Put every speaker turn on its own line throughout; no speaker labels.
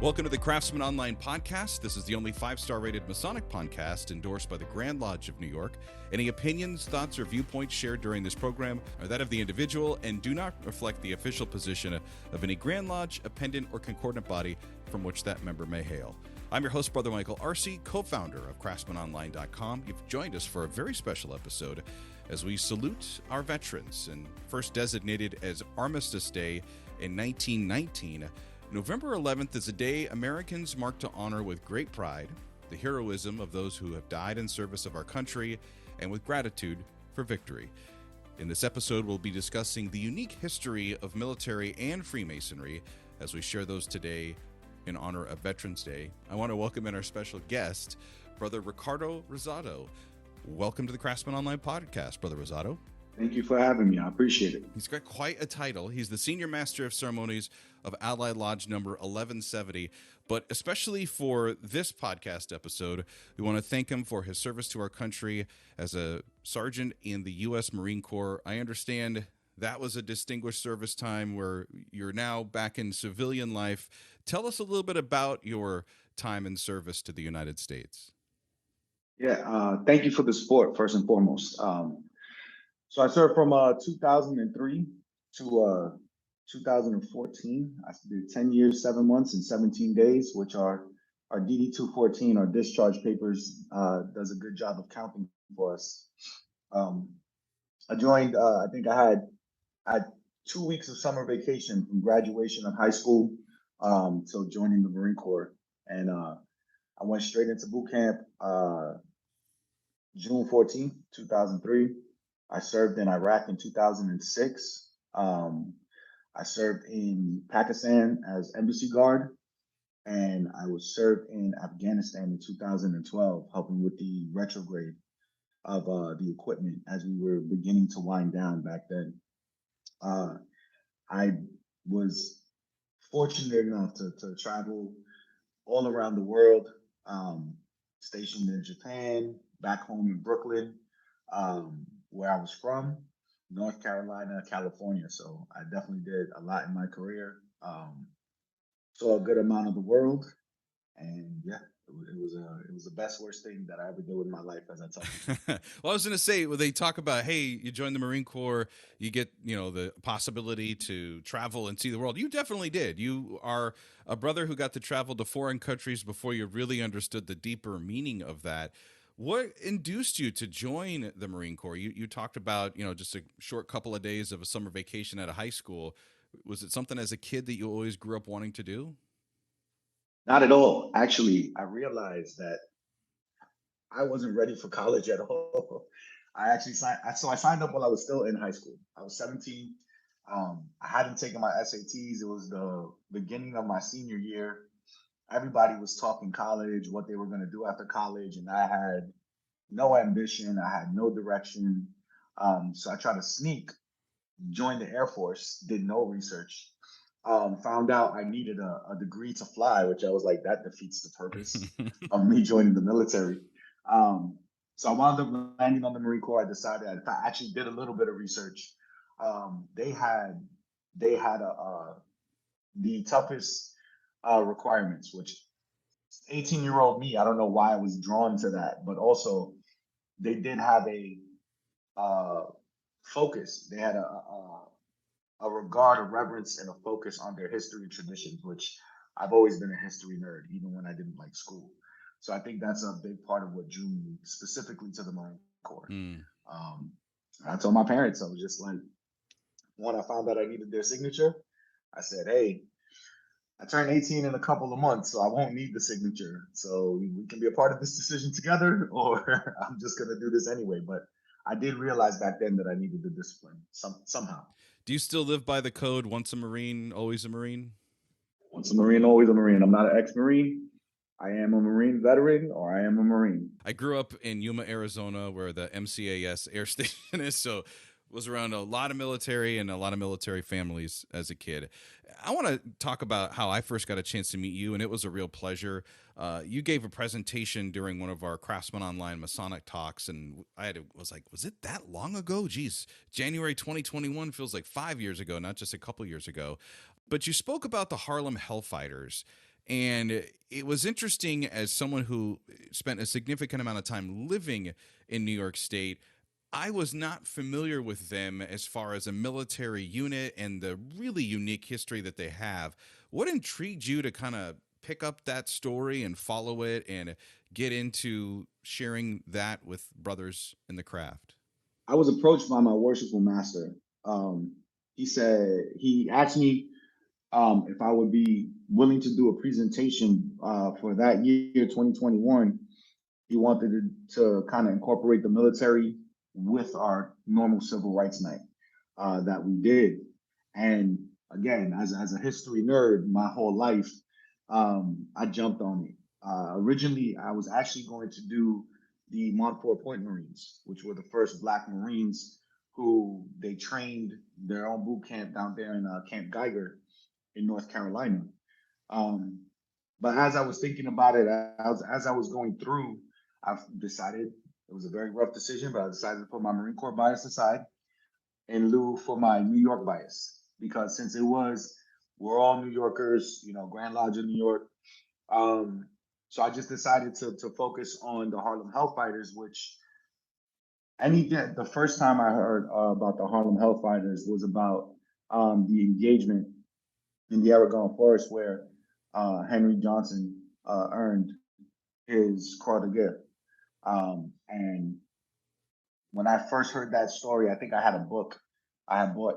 Welcome to the Craftsman Online podcast. This is the only 5-star rated Masonic podcast endorsed by the Grand Lodge of New York. Any opinions, thoughts, or viewpoints shared during this program are that of the individual and do not reflect the official position of any Grand Lodge, appendant, or concordant body from which that member may hail. I'm your host, Brother Michael Arce, co-founder of CraftsmanOnline.com. You've joined us for a very special episode as we salute our veterans, and first designated as Armistice Day in 1919. November 11th is a day Americans mark to honor with great pride the heroism of those who have died in service of our country and with gratitude for victory. In this episode, we'll be discussing the unique history of military and Freemasonry as we share those today in honor of Veterans Day. I want to welcome in our special guest, Brother Ricardo Rosado. Welcome to the Craftsman Online podcast, Brother Rosado.
Thank you for having me. I appreciate it.
He's got quite a title. He's the Senior Master of Ceremonies of Allied Lodge number 1170. But especially for this podcast episode, we want to thank him for his service to our country as a sergeant in the U.S. Marine Corps. I understand that was a distinguished service time where you're now back in civilian life. Tell us a little bit about your time in service to the United States.
Yeah, thank you for the support, first and foremost. So I served from 2003 to 2014. I did 10 years, 7 months, and 17 days, which are our DD-214, our discharge papers, does a good job of counting for us. I joined, I think I had 2 weeks of summer vacation from graduation of high school till joining the Marine Corps. And I went straight into boot camp June 14th, 2003. I served in Iraq in 2006. I served in Pakistan as embassy guard, and I was served in Afghanistan in 2012, helping with the retrograde of the equipment as we were beginning to wind down back then. I was fortunate enough to travel all around the world, stationed in Japan, back home in Brooklyn, where I was from, North Carolina, California. So I definitely did a lot in my career. Saw a good amount of the world, and yeah, it was the best worst thing that I ever did in my life, as I tell you.
Well, I was going to say, when they talk about, hey, you join the Marine Corps, you get, the possibility to travel and see the world. You definitely did. You are a brother who got to travel to foreign countries before you really understood the deeper meaning of that. What induced you to join the Marine Corps? You talked about, just a short couple of days of a summer vacation at a high school. Was it something as a kid that you always grew up wanting to do?
Not at all. Actually, I realized that I wasn't ready for college at all. I signed up while I was still in high school. I was 17. I hadn't taken my SATs. It was the beginning of my senior year. Everybody was talking college, what they were going to do after college, and I had no ambition. I had no direction. So I tried to sneak, joined the Air Force, did no research, found out I needed a degree to fly, which I was like, that defeats the purpose of me joining the military. So I wound up landing on the Marine Corps. I decided, I actually did a little bit of research. They had the toughest requirements, which 18-year-old me, I don't know why I was drawn to that, but also they did have a focus. They had a regard, a reverence, and a focus on their history and traditions, which I've always been a history nerd, even when I didn't like school. So I think that's a big part of what drew me specifically to the Marine Corps. I told my parents, I was just like, when I found out I needed their signature, I said, hey, I turned 18 in a couple of months, so I won't need the signature. So we can be a part of this decision together, or I'm just going to do this anyway. But I did realize back then that I needed the discipline somehow.
Do you still live by the code, once a Marine, always a Marine?
Once a Marine, always a Marine. I'm not an ex-Marine. I am a Marine veteran, or I am a Marine.
I grew up in Yuma, Arizona, where the MCAS air station is, so was around a lot of military and a lot of military families as a kid. I want to talk about how I first got a chance to meet you, and it was a real pleasure. You gave a presentation during one of our Craftsman Online Masonic talks, and was like, was it that long ago? Geez, January 2021 feels like 5 years ago, not just a couple years ago. But you spoke about the Harlem Hellfighters, And it was interesting as someone who spent a significant amount of time living in New York State. I was not familiar with them as far as a military unit and the really unique history that they have. What intrigued you to kind of pick up that story and follow it and get into sharing that with brothers in the craft?
I was approached by my worshipful master. Um, he asked me if I would be willing to do a presentation for that year, 2021. He wanted to kind of incorporate the military with our normal civil rights night that we did. And again, as a history nerd, my whole life, I jumped on it. Originally, I was actually going to do the Montfort Point Marines, which were the first Black Marines who they trained their own boot camp down there in Camp Geiger in North Carolina. Um, but as I was thinking about it, as I was going through, I've decided it was a very rough decision, but I decided to put my Marine Corps bias aside in lieu for my New York bias. Because since we're all New Yorkers, Grand Lodge of New York. Um, so I just decided to focus on the Harlem Hellfighters, which the first time I heard about the Harlem Hellfighters was about the engagement in the Aragon Forest where Henry Johnson earned his Croix de Guerre. And when I first heard that story, I think I had a book I had bought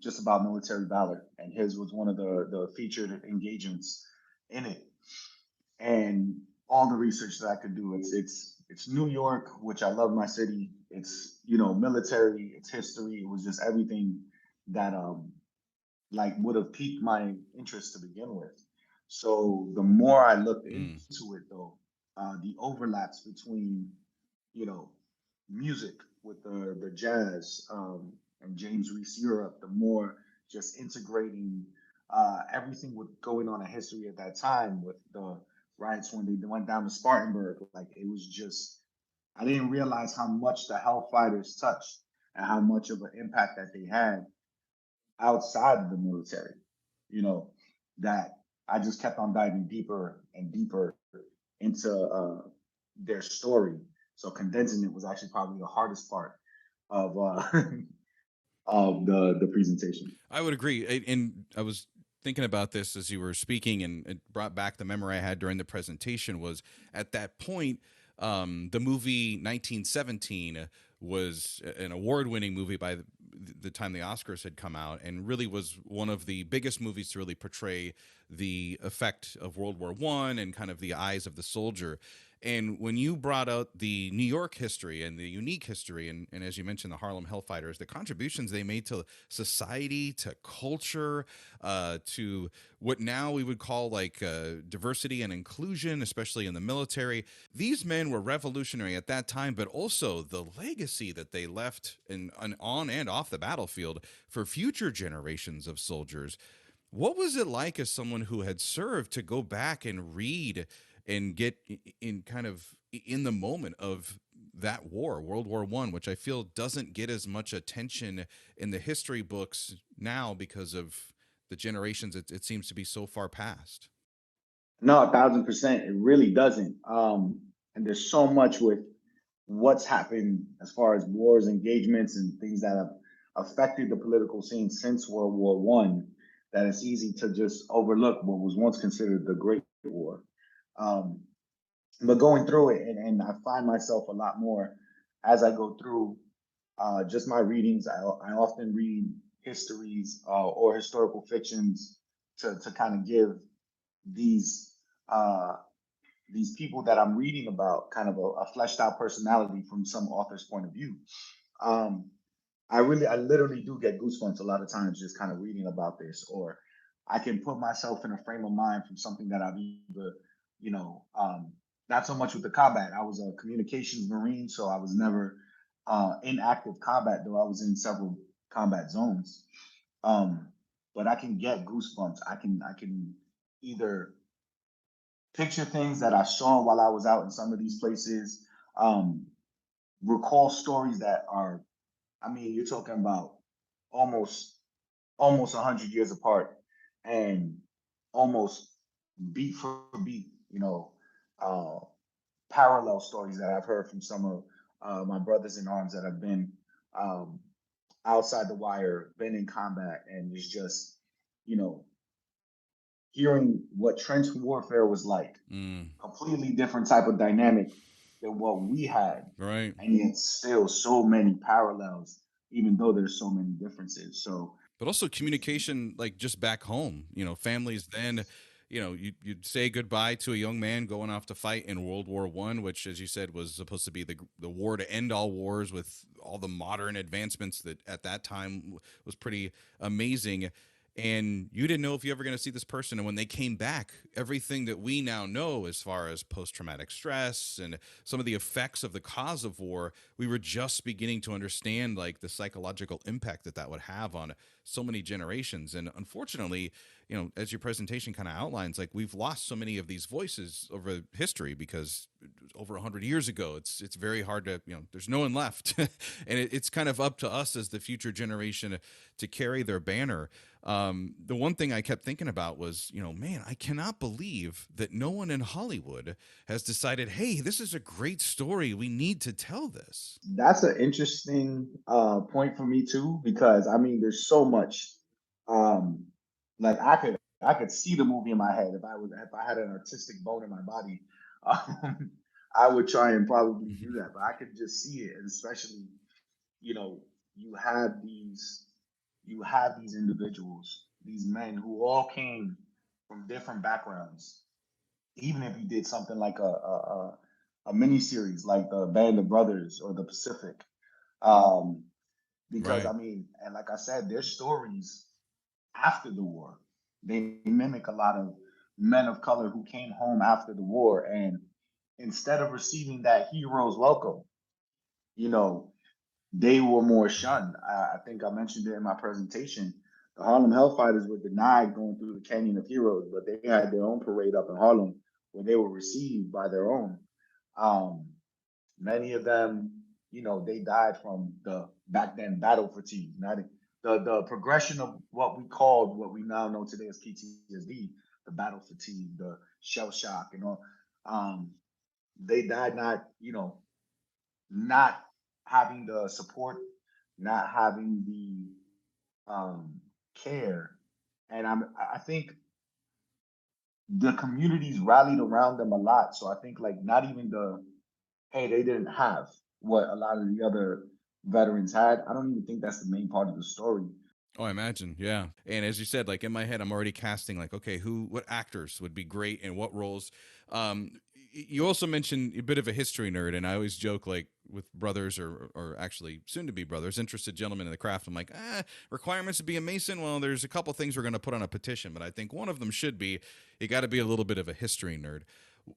just about military valor, and his was one of the featured engagements in it. And all the research that I could do, it's New York, which I love my city. It's military, it's history. It was just everything that like would have piqued my interest to begin with. So the more I looked
Mm.
into it, though, the overlaps between you know music with the jazz and James Reese Europe, the more just integrating everything with going on in history at that time with the riots when they went down to Spartanburg. Like it was just, I didn't realize how much the Hellfighters touched and how much of an impact that they had outside of the military, you know, that I just kept on diving deeper and deeper into their story. So condensing it was actually probably the hardest part of of the presentation.
I would agree. And I was thinking about this as you were speaking, and it brought back the memory I had during the presentation. Was at that point, the movie 1917 was an award-winning movie by the time the Oscars had come out, and really was one of the biggest movies to really portray the effect of World War One and kind of the eyes of the soldier. And when you brought out the New York history and the unique history, and as you mentioned, the Harlem Hellfighters, the contributions they made to society, to culture, to what now we would call like diversity and inclusion, especially in the military. These men were revolutionary at that time, but also the legacy that they left on and off the battlefield for future generations of soldiers. What was it like as someone who had served to go back and read and get in kind of in the moment of that war, World War One, which I feel doesn't get as much attention in the history books now because of the generations it seems to be so far past.
No, 1,000%. It really doesn't. And there's so much with what's happened as far as wars, engagements, and things that have affected the political scene since World War One that it's easy to just overlook what was once considered the Great War. Um, but going through it, and I find myself a lot more as I go through just my readings. I often read histories or historical fictions to kind of give these uh, these people that I'm reading about kind of a fleshed out personality from some author's point of view. Um, I literally do get goosebumps a lot of times just kind of reading about this, or I can put myself in a frame of mind from something that I've either, you know, not so much with the combat. I was a communications Marine, so I was never in active combat, though I was in several combat zones. Um, but I can get goosebumps. I can either picture things that I saw while I was out in some of these places, um, recall stories that are, I mean, you're talking about almost almost 100 years apart and almost beat for beat, uh, parallel stories that I've heard from some of my brothers in arms that have been um, outside the wire, been in combat, and it's just, you know, hearing what trench warfare was like,
Mm,
completely different type of dynamic than what we had,
right.
and yet still so many parallels, even though there's so many differences. So
But also
it's
communication, like just back home, families then, you'd say goodbye to a young man going off to fight in World War I, which, as you said, was supposed to be the war to end all wars with all the modern advancements that at that time was pretty amazing. And you didn't know if you ever going to see this person. And when they came back, everything that we now know as far as post traumatic stress and some of the effects of the cause of war, we were just beginning to understand like the psychological impact that would have on so many generations. And unfortunately, as your presentation kind of outlines, like we've lost so many of these voices over history because over 100 years ago, it's very hard to, there's no one left. And it's kind of up to us as the future generation to carry their banner. The one thing I kept thinking about was, man, I cannot believe that no one in Hollywood has decided, hey, this is a great story. We need to tell this.
That's an interesting point for me too, because I mean, there's so much. Um, like I could see the movie in my head if I had an artistic bone in my body. Um, I would try and probably do that, but I could just see it, and especially you know you have these individuals, these men who all came from different backgrounds. Even if you did something like a mini series like the Band of Brothers or the Pacific, um, because
Right.
I mean, and like I said, their stories after the war, they mimic a lot of men of color who came home after the war, and instead of receiving that hero's welcome, you know, they were more shunned. I think I mentioned it in my presentation. The Harlem Hellfighters were denied going through the Canyon of Heroes, but they had their own parade up in Harlem where they were received by their own. Um, Many of them, they died from the back then battle fatigue. Not the progression of what we now know today as PTSD, the battle fatigue, the shell shock, and all. Um, they died not having the support, not having the care, and I think the communities rallied around them a lot. So I think like not even the hey, they didn't have what a lot of the other veterans had. I don't even think that's the main part of the story.
Oh, I imagine, yeah. And as you said, like in my head, I'm already casting like, okay, what actors would be great and what roles. You also mentioned a bit of a history nerd, and I always joke like with brothers or actually soon to be brothers, interested gentlemen in the craft. I'm like, requirements to be a Mason. Well, there's a couple things we're going to put on a petition, but I think one of them should be you got to be a little bit of a history nerd.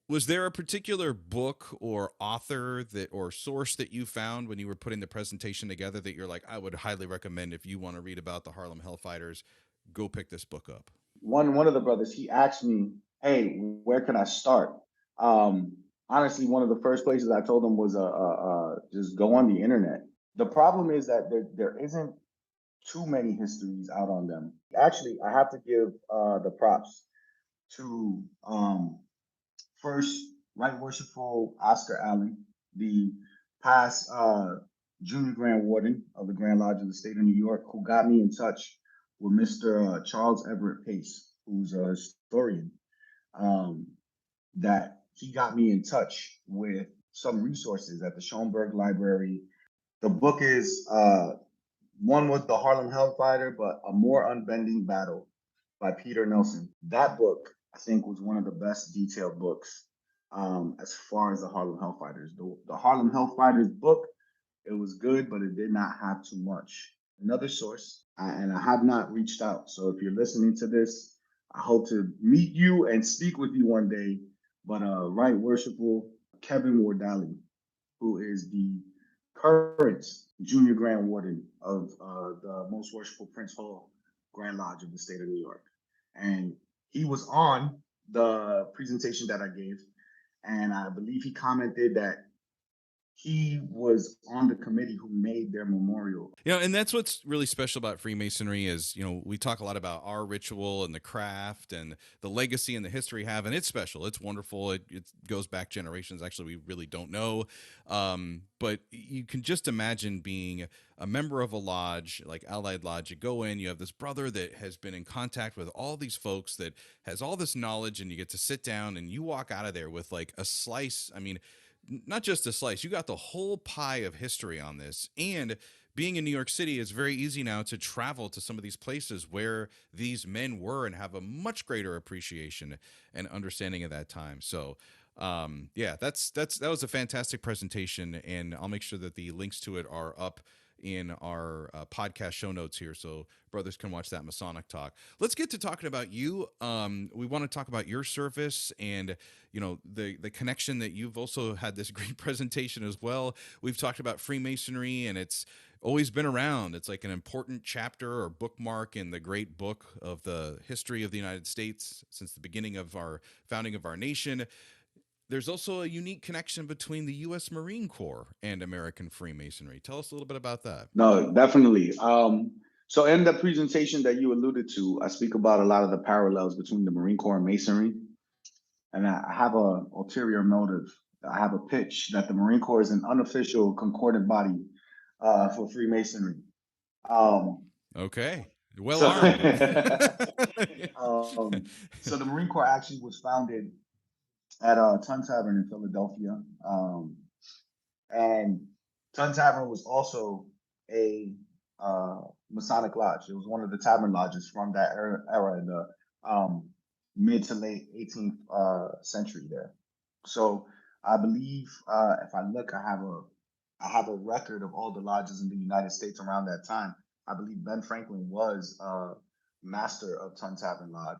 Was there a particular book or author that or source that you found when you were putting the presentation together that you're like, I would highly recommend if you want to read about the Harlem Hellfighters, go pick this book up?
One of the brothers, he asked me, "Hey, where can I start?" Um, Honestly, one of the first places I told him was just go on the internet. The problem is that there isn't too many histories out on them. Actually, I have to give the props to first, Right Worshipful Oscar Allen, the past Junior Grand Warden of the Grand Lodge of the State of New York, who got me in touch with Mr. Charles Everett Pace, who's a historian, um, that he got me in touch with some resources at the Schoenberg Library. The book is one was The Harlem Hellfighter, but A More Unbending Battle by Peter Nelson. That book, I think, was one of the best detailed books as far as the Harlem Hellfighters. The Harlem Hellfighters book, it was good, but it did not have too much. Another source, and I have not reached out. So if you're listening to this, I hope to meet you and speak with you one day. But Right Worshipful Kevin Wardali, who is the current Junior Grand Warden of the Most Worshipful Prince Hall Grand Lodge of the State of New York. And he was on the presentation that I gave, and I believe he commented that he was on the committee who made their memorial.
And that's what's really special about Freemasonry is, we talk a lot about our ritual and the craft and the legacy and the history have, and it's special. It's wonderful. It goes back generations. Actually, we really don't know. But you can just imagine being a member of a lodge, like Allied Lodge. You go in, you have this brother that has been in contact with all these folks that has all this knowledge, and you get to sit down and you walk out of there with like a slice. I mean, not just a slice, you got the whole pie of history on this. And being in New York City, it's very easy now to travel to some of these places where these men were and have a much greater appreciation and understanding of that time. So yeah, that was a fantastic presentation, and I'll make sure that the links to it are up in our podcast show notes here, so brothers can watch that Masonic talk. Let's get to talking about you. We want to talk about your service and the connection that you've also had this great presentation as well. We've talked about Freemasonry, and it's always been around. It's like an important chapter or bookmark in the great book of the history of the United States since the beginning of our founding of our nation. There's also a unique connection between the U.S. Marine Corps and American Freemasonry. Tell us a little bit about that.
No, definitely. So in the presentation that you alluded to, I speak about a lot of the parallels between the Marine Corps and Masonry. And I have a ulterior motive. I have a pitch that the Marine Corps is an unofficial concordant body for Freemasonry.
Okay. Well
So,
armed.
so the Marine Corps actually was founded at Tun Tavern in Philadelphia. And Tun Tavern was also a Masonic lodge. It was one of the tavern lodges from that era in the mid to late 18th century there. So I believe if I look, I have a record of all the lodges in the United States around that time. I believe Ben Franklin was master of Tun Tavern Lodge.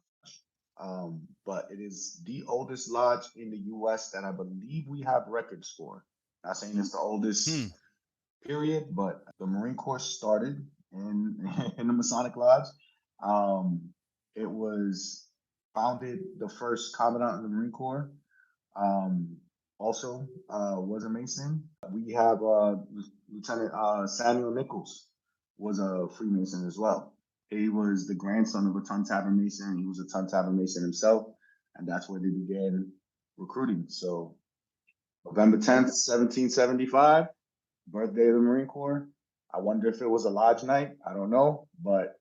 But it is the oldest lodge in the U.S. that I believe we have records for. Not saying it's the oldest period, but the Marine Corps started in in the Masonic Lodge. It was founded. The first commandant of the Marine Corps also was a Mason. We have Lieutenant Samuel Nichols was a Freemason as well. He was the grandson of a Tun Tavern Mason. He was a Tun Tavern Mason himself, and that's where they began recruiting. So November 10th, 1775, birthday of the Marine Corps. I wonder if it was a lodge night. I don't know, but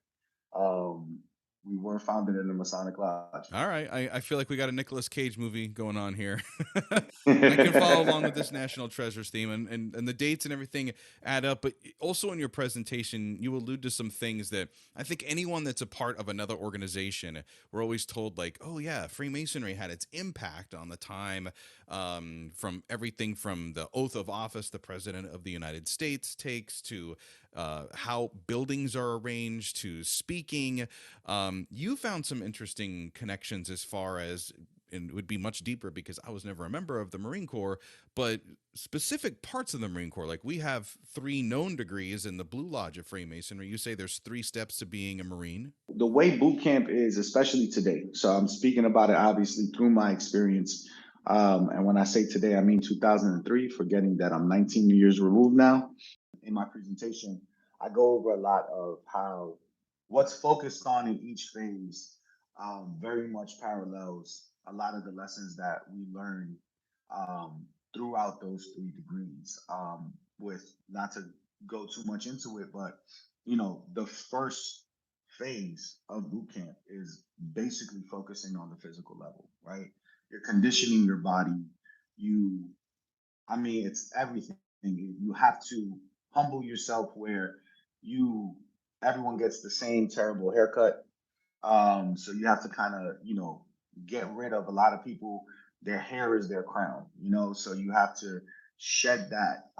we were founded in the Masonic Lodge.
All right. I feel like we got a Nicolas Cage movie going on here. I can follow along with this National Treasures theme, and the dates and everything add up. But also in your presentation, you allude to some things that I think anyone that's a part of another organization, we're always told, like, oh, yeah, Freemasonry had its impact on the time, from everything from the oath of office the President of the United States takes to how buildings are arranged to speaking. You found some interesting connections as far as, and it would be much deeper because I was never a member of the Marine Corps, but specific parts of the Marine Corps. Like we have 3 known degrees in the Blue Lodge of Freemasonry. You say there's 3 steps to being a Marine.
The way boot camp is, especially today. So I'm speaking about it obviously through my experience. And when I say today, I mean 2003, forgetting that I'm 19 years removed now. In my presentation, I go over a lot of how what's focused on in each phase very much parallels a lot of the lessons that we learn throughout those 3 degrees. With not to go too much into it, but the first phase of boot camp is basically focusing on the physical level, right? You're conditioning your body. It's everything. You have to humble yourself where everyone gets the same terrible haircut. So you have to kind of, get rid of a lot of people. Their hair is their crown, so you have to shed that.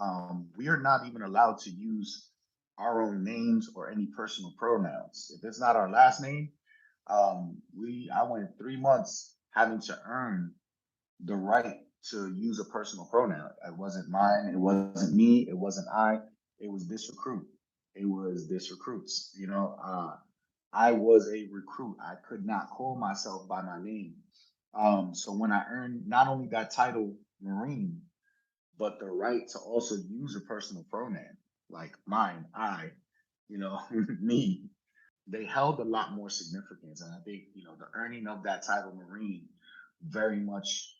We are not even allowed to use our own names or any personal pronouns. If it's not our last name, I went 3 months having to earn the right to use a personal pronoun. It wasn't mine. It wasn't me. It wasn't I. It was this recruit. It was this recruits. I was a recruit. I could not call myself by my name. So when I earned not only that title, Marine, but the right to also use a personal pronoun like mine, I, me. They held a lot more significance, and I think the earning of that title Marine very much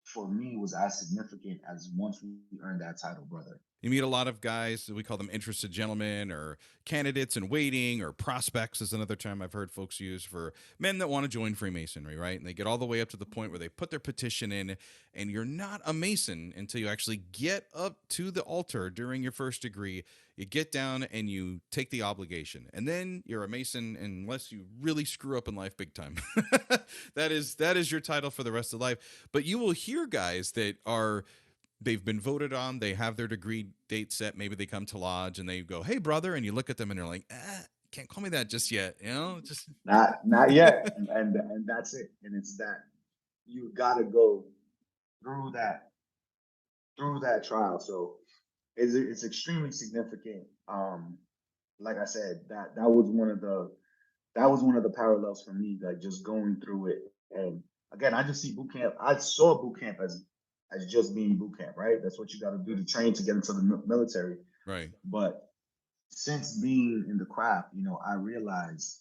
for me was as significant as once we earned that title, brother.
You meet a lot of guys, we call them interested gentlemen or candidates in waiting, or prospects is another term I've heard folks use for men that want to join Freemasonry, right? And they get all the way up to the point where they put their petition in, and you're not a Mason until you actually get up to the altar during your first degree. You get down and you take the obligation, and then you're a Mason unless you really screw up in life big time. That is your title for the rest of life. But you will hear guys that are, they've been voted on, they have their degree date set, maybe they come to lodge and they go, "Hey brother," and you look at them and they're like, can't call me that just yet, just
Not yet, and that's it. And it's that you got to go through that trial. So it's extremely significant. Like I said, that was one of the parallels for me, like just going through it. And again, I just see boot camp. I saw boot camp as just being boot camp, right? That's what you got to do to train to get into the military.
right.
But since being in the craft, I realized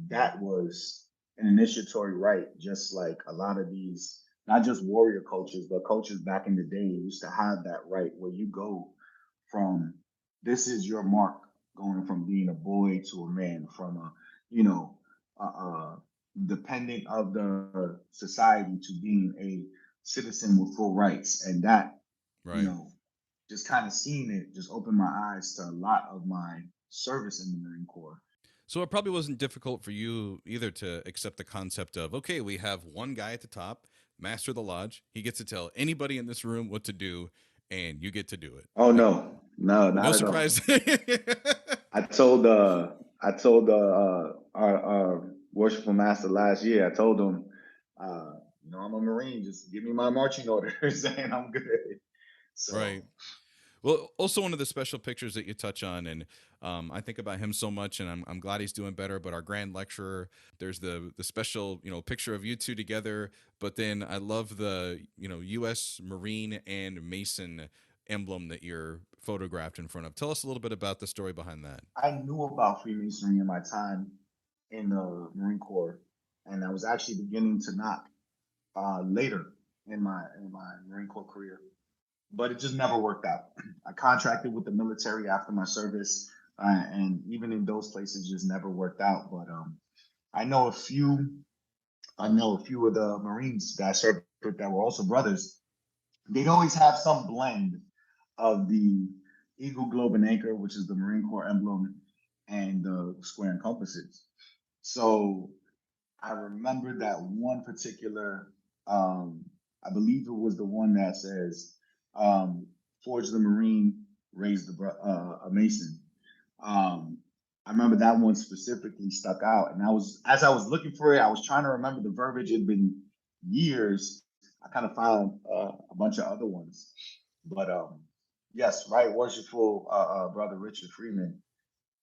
that was an initiatory rite, just like a lot of these, not just warrior cultures, but cultures back in the day used to have that rite where you go from, this is your mark, going from being a boy to a man, from a, you know, dependent of the society to being a citizen with full rights. And that, you
Right.
know, just kind of seeing it just opened my eyes to a lot of my service in the Marine Corps.
So it probably wasn't difficult for you either to accept the concept of, okay, we have one guy at the top, master of the lodge. He gets to tell anybody in this room what to do, and you get to do it.
Oh
Like,
no, no,
no
not at all.
surprise.
I told our worshipful master last year. I told him, I'm a Marine. Just give me my marching orders, and I'm good.
Right.
So
Well, also one of the special pictures that you touch on, and I think about him so much, and I'm glad he's doing better. But our grand lecturer, there's the special picture of you two together. But then I love the U.S. Marine and Mason emblem that you're photographed in front of. Tell us a little bit about the story behind that.
I knew about Freemasonry in my time in the Marine Corps, and I was actually beginning to knock later in my Marine Corps career, but it just never worked out. I contracted with the military after my service, and even in those places, just never worked out. But I know a few. I know a few of the Marines that I served with that were also brothers. They'd always have some blend of the Eagle, Globe, and Anchor, which is the Marine Corps emblem, and the square and compasses. So I remember that one particular, I believe it was the one that says, "Forge the Marine, raise a Mason." Um, I remember that one specifically stuck out, and as I was looking for it, I was trying to remember the verbiage. It'd been years. I kind of found a bunch of other ones, but yes, right, worshipful brother Richard Freeman.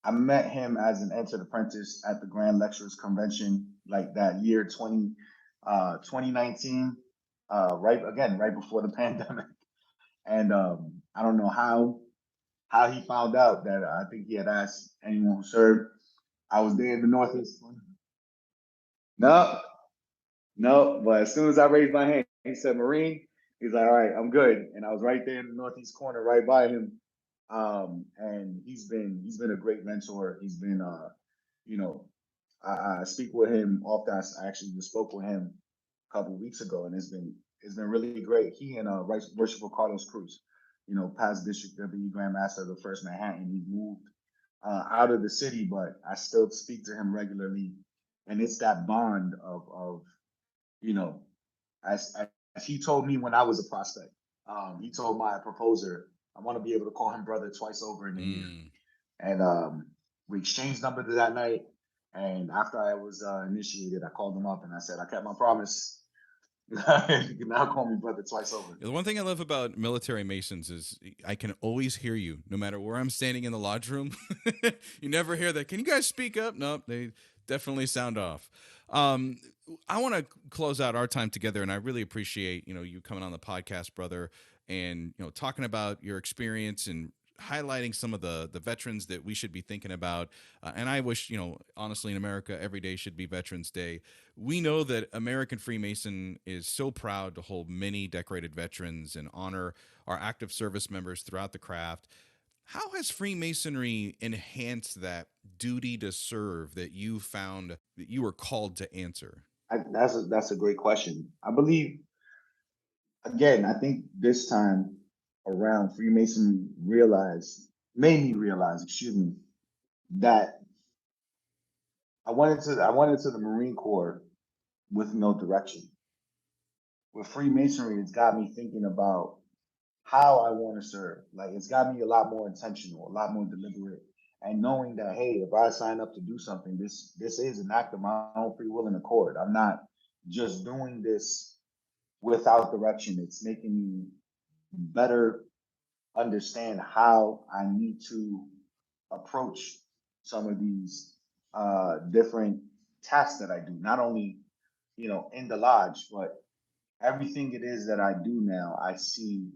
I met him as an entered apprentice at the Grand Lecturers Convention, like that year 2019, right before the pandemic. And I don't know how he found out that I think he had asked anyone who served. I was there in the Northeast. No, no, but as soon as I raised my hand, he said Marine. He's like, all right, I'm good. And I was right there in the Northeast corner, right by him. And he's been a great mentor. He's been you know, I speak with him often. I actually just spoke with him a couple of weeks ago, and it's been really great. He and worshipful Carlos Cruz, past District W Grand Master of the First Manhattan. He moved out of the city, but I still speak to him regularly, and it's that bond of you know, as he told me when I was a prospect. He told my proposer, I want to be able to call him brother twice over in a year.
Mm.
And we exchanged numbers that night. And after I was initiated, I called him up and I said, I kept my promise. You can now call me brother twice over.
The one thing I love about military Masons is I can always hear you, no matter where I'm standing in the lodge room. You never hear that. Can you guys speak up? Nope, they definitely sound off. Um, I want to close out our time together, and I really appreciate you coming on the podcast, brother. and talking about your experience and highlighting some of the veterans that we should be thinking about. And I wish, honestly, in America, every day should be Veterans Day. We know that American Freemason is so proud to hold many decorated veterans and honor our active service members throughout the craft. How has Freemasonry enhanced that duty to serve that you found that you were called to answer?
That's a great question. I believe, again, I think this time around, Freemasonry made me realize, excuse me, that I went into the Marine Corps with no direction. With Freemasonry, it's got me thinking about how I want to serve. Like, it's got me a lot more intentional, a lot more deliberate, and knowing that, hey, if I sign up to do something, this is an act of my own free will and accord. I'm not just doing this without direction. It's making me better understand how I need to approach some of these different tasks that I do, not only in the lodge, but everything it is that I do now. I see,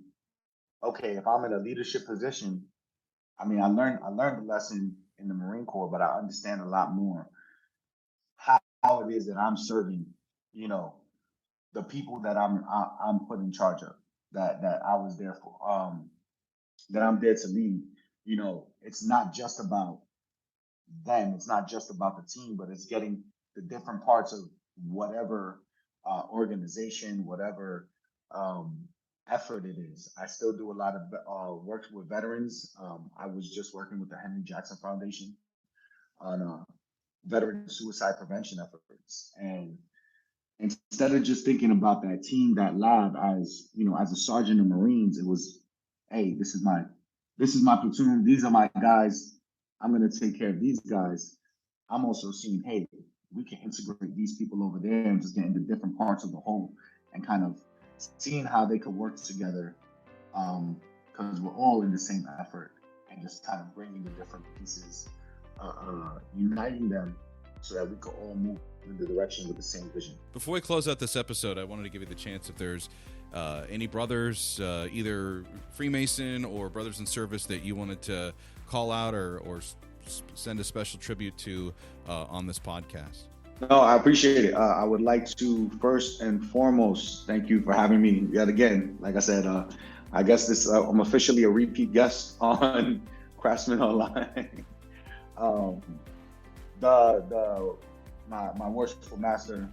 okay, if I'm in a leadership position, I mean, I learned the lesson in the Marine Corps, but I understand a lot more how it is that I'm serving, you know, the people that I'm put in charge of, that I was there for, that I'm there to lead. It's not just about them. It's not just about the team, but it's getting the different parts of whatever organization, whatever um, effort it is. I still do a lot of work with veterans. I was just working with the Henry Jackson Foundation on veteran suicide prevention efforts, and instead of just thinking about that team, that lab, as as a sergeant of Marines, it was, hey, this is my platoon. These are my guys. I'm gonna take care of these guys. I'm also seeing, hey, we can integrate these people over there and just get into different parts of the whole and kind of seeing how they could work together, because we're all in the same effort, and just kind of bringing the different pieces, uniting them so that we could all move in the direction with the same vision.
Before we close out this episode, I wanted to give you the chance, if there's any brothers, either Freemason or brothers in service, that you wanted to call out or send a special tribute to on this podcast.
No, I appreciate it. I would like to first and foremost thank you for having me yet again. Like I said, I guess I'm officially a repeat guest on Craftsman Online. My worshipful master,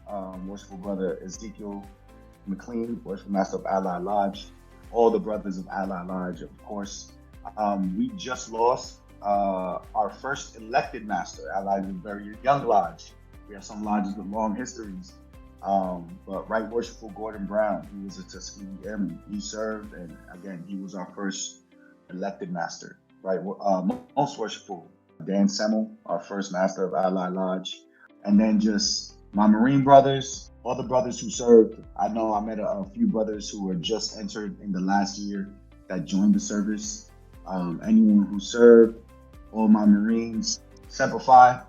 worshipful brother Ezekiel McLean, worshipful master of Allied Lodge, all the brothers of Allied Lodge, of course. We just lost our first elected master. Allied is a very young lodge. We have some lodges with long histories. But Right Worshipful Gordon Brown, he was a Tuskegee Airman. He served, and again, he was our first elected master. Right, Most Worshipful Dan Semmel, our first master of Allied Lodge. And then just my Marine brothers, all the brothers who served. I know I met a few brothers who were just entered in the last year that joined the service. Anyone who served, all my Marines, Semper Fi,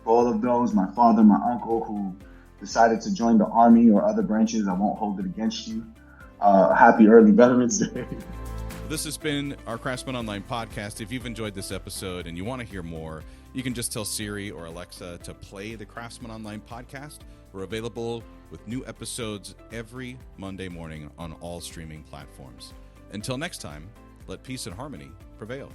for all of those, my father, my uncle who decided to join the Army or other branches, I won't hold it against you. Happy early Veterans Day.
This has been our Craftsman Online podcast. If you've enjoyed this episode and you want to hear more, you can just tell Siri or Alexa to play the Craftsman Online podcast. We're available with new episodes every Monday morning on all streaming platforms. Until next time, let peace and harmony prevail.